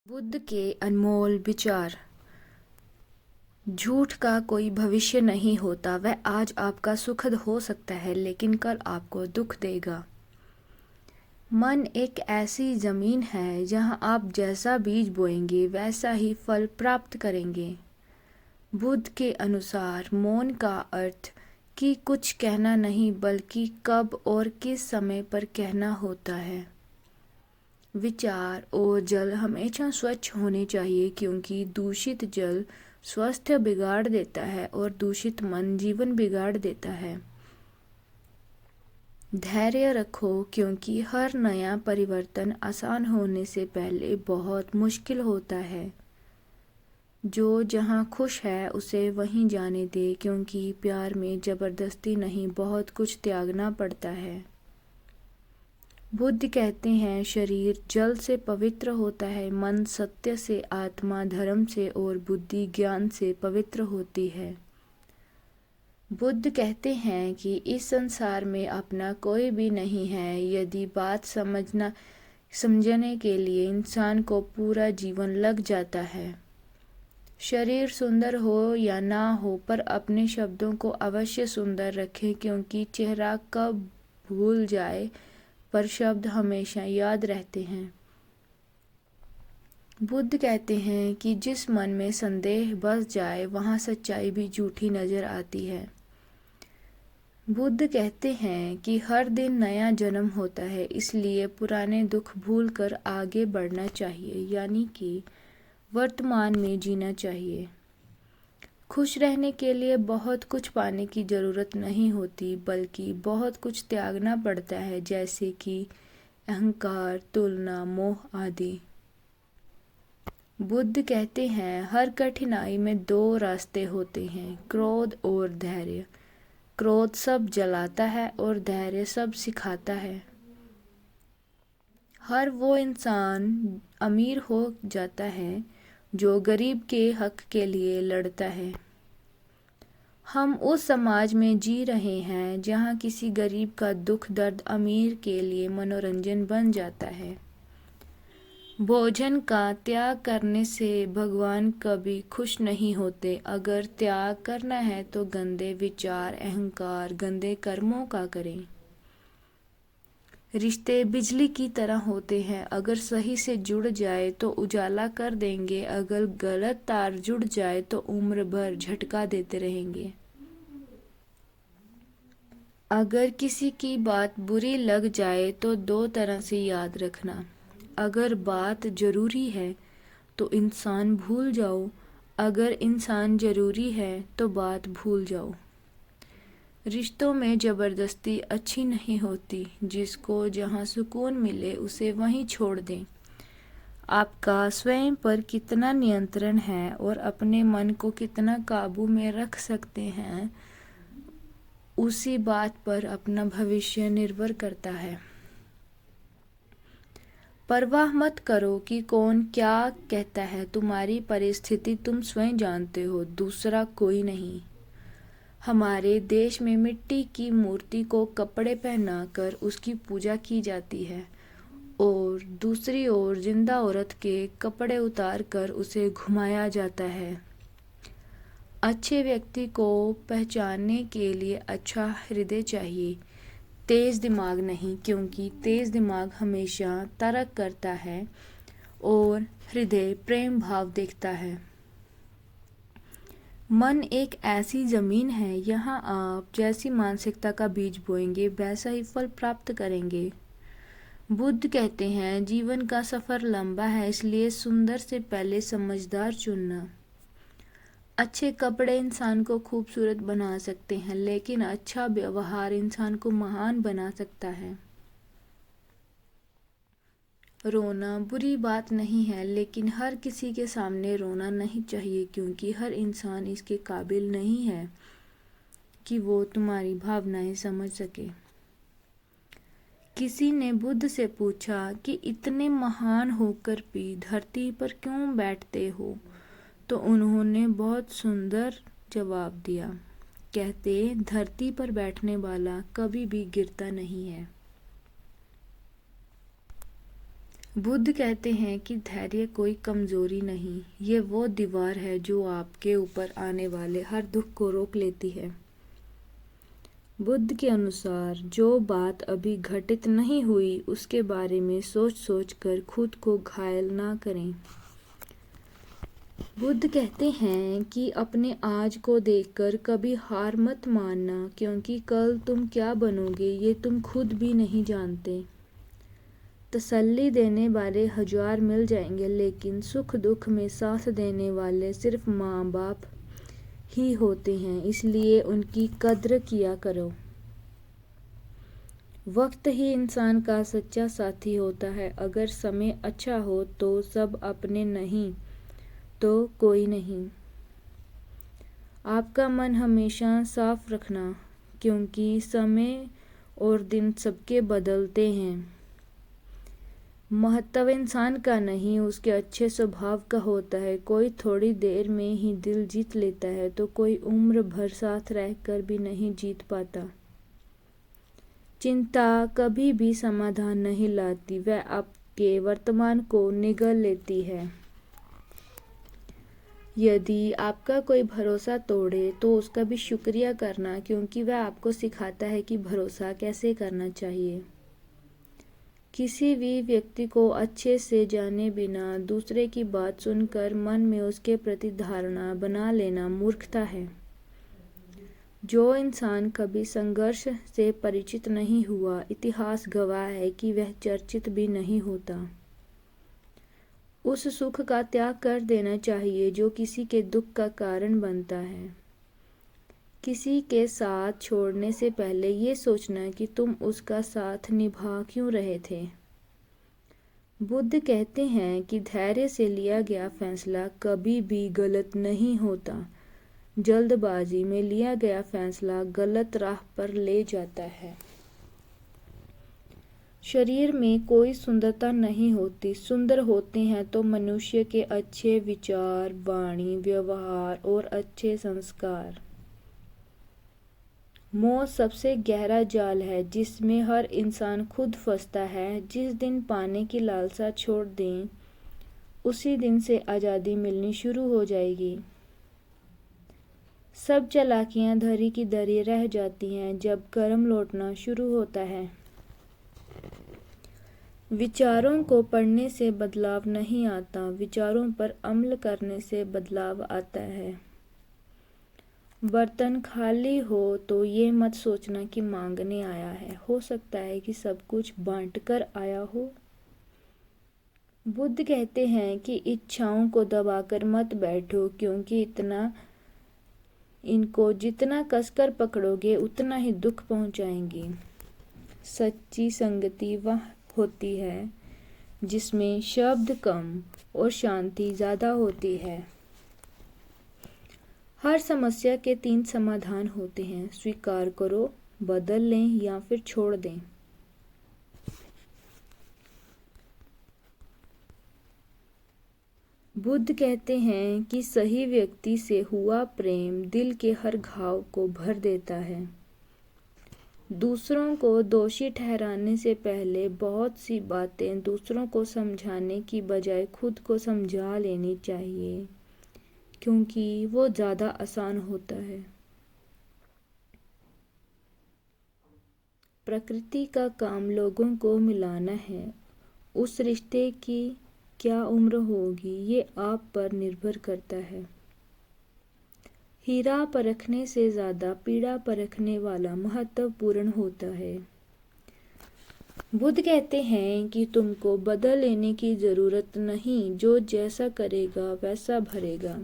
बुद्ध के अनमोल विचार। झूठ का कोई भविष्य नहीं होता। वह आज आपका सुखद हो सकता है लेकिन कल आपको दुख देगा। मन एक ऐसी जमीन है जहां आप जैसा बीज बोएंगे वैसा ही फल प्राप्त करेंगे। बुद्ध के अनुसार मौन का अर्थ कि कुछ कहना नहीं बल्कि कब और किस समय पर कहना होता है। विचार और जल हमेशा स्वच्छ होने चाहिए क्योंकि दूषित जल स्वास्थ्य बिगाड़ देता है और दूषित मन जीवन बिगाड़ देता है। धैर्य रखो क्योंकि हर नया परिवर्तन आसान होने से पहले बहुत मुश्किल होता है। जो जहाँ खुश है उसे वहीं जाने दे क्योंकि प्यार में जबरदस्ती नहीं बहुत कुछ त्यागना पड़ता है। बुद्ध कहते हैं शरीर जल से पवित्र होता है, मन सत्य से, आत्मा धर्म से और बुद्धि ज्ञान से पवित्र होती है। बुद्ध कहते हैं कि इस संसार में अपना कोई भी नहीं है। यदि बात समझने के लिए इंसान को पूरा जीवन लग जाता है। शरीर सुंदर हो या ना हो पर अपने शब्दों को अवश्य सुंदर रखें क्योंकि चेहरा कब भूल जाए पर शब्द हमेशा याद रहते हैं। बुद्ध कहते हैं कि जिस मन में संदेह बस जाए वहाँ सच्चाई भी झूठी नजर आती है। बुद्ध कहते हैं कि हर दिन नया जन्म होता है, इसलिए पुराने दुख भूलकर आगे बढ़ना चाहिए, यानी कि वर्तमान में जीना चाहिए। खुश रहने के लिए बहुत कुछ पाने की ज़रूरत नहीं होती बल्कि बहुत कुछ त्यागना पड़ता है, जैसे कि अहंकार, तुलना, मोह आदि। बुद्ध कहते हैं हर कठिनाई में दो रास्ते होते हैं, क्रोध और धैर्य। क्रोध सब जलाता है और धैर्य सब सिखाता है। हर वो इंसान अमीर हो जाता है जो गरीब के हक के लिए लड़ता है। हम उस समाज में जी रहे हैं जहाँ किसी गरीब का दुख दर्द अमीर के लिए मनोरंजन बन जाता है। भोजन का त्याग करने से भगवान कभी खुश नहीं होते। अगर त्याग करना है तो गंदे विचार, अहंकार, गंदे कर्मों का करें। रिश्ते बिजली की तरह होते हैं, अगर सही से जुड़ जाए तो उजाला कर देंगे, अगर गलत तार जुड़ जाए तो उम्र भर झटका देते रहेंगे। अगर किसी की बात बुरी लग जाए तो दो तरह से याद रखना। अगर बात जरूरी है तो इंसान भूल जाओ, अगर इंसान जरूरी है तो बात भूल जाओ। रिश्तों में ज़बरदस्ती अच्छी नहीं होती। जिसको जहाँ सुकून मिले उसे वहीं छोड़ दें। आपका स्वयं पर कितना नियंत्रण है और अपने मन को कितना काबू में रख सकते हैं, उसी बात पर अपना भविष्य निर्भर करता है। परवाह मत करो कि कौन क्या कहता है। तुम्हारी परिस्थिति तुम स्वयं जानते हो, दूसरा कोई नहीं। हमारे देश में मिट्टी की मूर्ति को कपड़े पहनाकर उसकी पूजा की जाती है और दूसरी ओर जिंदा औरत के कपड़े उतार कर उसे घुमाया जाता है। अच्छे व्यक्ति को पहचानने के लिए अच्छा हृदय चाहिए, तेज दिमाग नहीं, क्योंकि तेज दिमाग हमेशा तर्क करता है और हृदय प्रेम भाव देखता है। मन एक ऐसी जमीन है, यहाँ आप जैसी मानसिकता का बीज बोएंगे वैसा ही फल प्राप्त करेंगे। बुद्ध कहते हैं जीवन का सफर लंबा है, इसलिए सुंदर से पहले समझदार चुनना। अच्छे कपड़े इंसान को खूबसूरत बना सकते हैं लेकिन अच्छा व्यवहार इंसान को महान बना सकता है। रोना बुरी बात नहीं है लेकिन हर किसी के सामने रोना नहीं चाहिए क्योंकि हर इंसान इसके काबिल नहीं है कि वो तुम्हारी भावनाएं समझ सके। किसी ने बुद्ध से पूछा कि इतने महान होकर भी धरती पर क्यों बैठते हो, तो उन्होंने बहुत सुंदर जवाब दिया। कहते धरती पर बैठने वाला कभी भी गिरता नहीं है। बुद्ध कहते हैं कि धैर्य कोई कमजोरी नहीं, ये वो दीवार है जो आपके ऊपर आने वाले हर दुख को रोक लेती है। बुद्ध के अनुसार जो बात अभी घटित नहीं हुई उसके बारे में सोच सोच कर खुद को घायल ना करें। बुद्ध कहते हैं कि अपने आज को देखकर कभी हार मत मानना, क्योंकि कल तुम क्या बनोगे ये तुम खुद भी नहीं जानते। तसल्ली देने वाले हजार मिल जाएंगे, लेकिन सुख दुख में साथ देने वाले सिर्फ माँ बाप ही होते हैं, इसलिए उनकी कद्र किया करो। वक्त ही इंसान का सच्चा साथी होता है। अगर समय अच्छा हो तो सब अपने, नहीं तो कोई नहीं। आपका मन हमेशा साफ रखना, क्योंकि समय और दिन सबके बदलते हैं। महत्व इंसान का नहीं, उसके अच्छे स्वभाव का होता है। कोई थोड़ी देर में ही दिल जीत लेता है तो कोई उम्र भर साथ रहकर भी नहीं जीत पाता। चिंता कभी भी समाधान नहीं लाती, वह आपके वर्तमान को निगल लेती है। यदि आपका कोई भरोसा तोड़े तो उसका भी शुक्रिया करना, क्योंकि वह आपको सिखाता है कि भरोसा कैसे करना चाहिए। किसी भी व्यक्ति को अच्छे से जाने बिना दूसरे की बात सुनकर मन में उसके प्रति धारणा बना लेना मूर्खता है। जो इंसान कभी संघर्ष से परिचित नहीं हुआ, इतिहास गवाह है कि वह चर्चित भी नहीं होता। उस सुख का त्याग कर देना चाहिए जो किसी के दुख का कारण बनता है। किसी के साथ छोड़ने से पहले ये सोचना कि तुम उसका साथ निभा क्यों रहे थे। बुद्ध कहते हैं कि धैर्य से लिया गया फैसला कभी भी गलत नहीं होता। जल्दबाजी में लिया गया फैसला गलत राह पर ले जाता है। शरीर में कोई सुंदरता नहीं होती, सुंदर होते हैं तो मनुष्य के अच्छे विचार, वाणी, व्यवहार और अच्छे संस्कार। मोह सबसे गहरा जाल है जिसमें हर इंसान खुद फंसता है। जिस दिन पाने की लालसा छोड़ दें, उसी दिन से आज़ादी मिलनी शुरू हो जाएगी। सब चालाकियां धरी की धरी रह जाती हैं जब कर्म लौटना शुरू होता है। विचारों को पढ़ने से बदलाव नहीं आता, विचारों पर अमल करने से बदलाव आता है। बर्तन खाली हो तो ये मत सोचना कि मांगने आया है, हो सकता है कि सब कुछ बांट कर आया हो। बुद्ध कहते हैं कि इच्छाओं को दबाकर मत बैठो, क्योंकि इनको जितना कसकर पकड़ोगे उतना ही दुख पहुंचाएंगी। सच्ची संगति वह होती है जिसमें शब्द कम और शांति ज़्यादा होती है। हर समस्या के 3 समाधान होते हैं, स्वीकार करो, बदल लें या फिर छोड़ दें। बुद्ध कहते हैं कि सही व्यक्ति से हुआ प्रेम दिल के हर घाव को भर देता है। दूसरों को दोषी ठहराने से पहले बहुत सी बातें दूसरों को समझाने की बजाय खुद को समझा लेनी चाहिए, क्योंकि वो ज़्यादा आसान होता है। प्रकृति का काम लोगों को मिलाना है। उस रिश्ते की क्या उम्र होगी ये आप पर निर्भर करता है। हीरा परखने से ज़्यादा पीड़ा परखने वाला महत्वपूर्ण होता है। बुद्ध कहते हैं कि तुमको बदल लेने की ज़रूरत नहीं, जो जैसा करेगा वैसा भरेगा।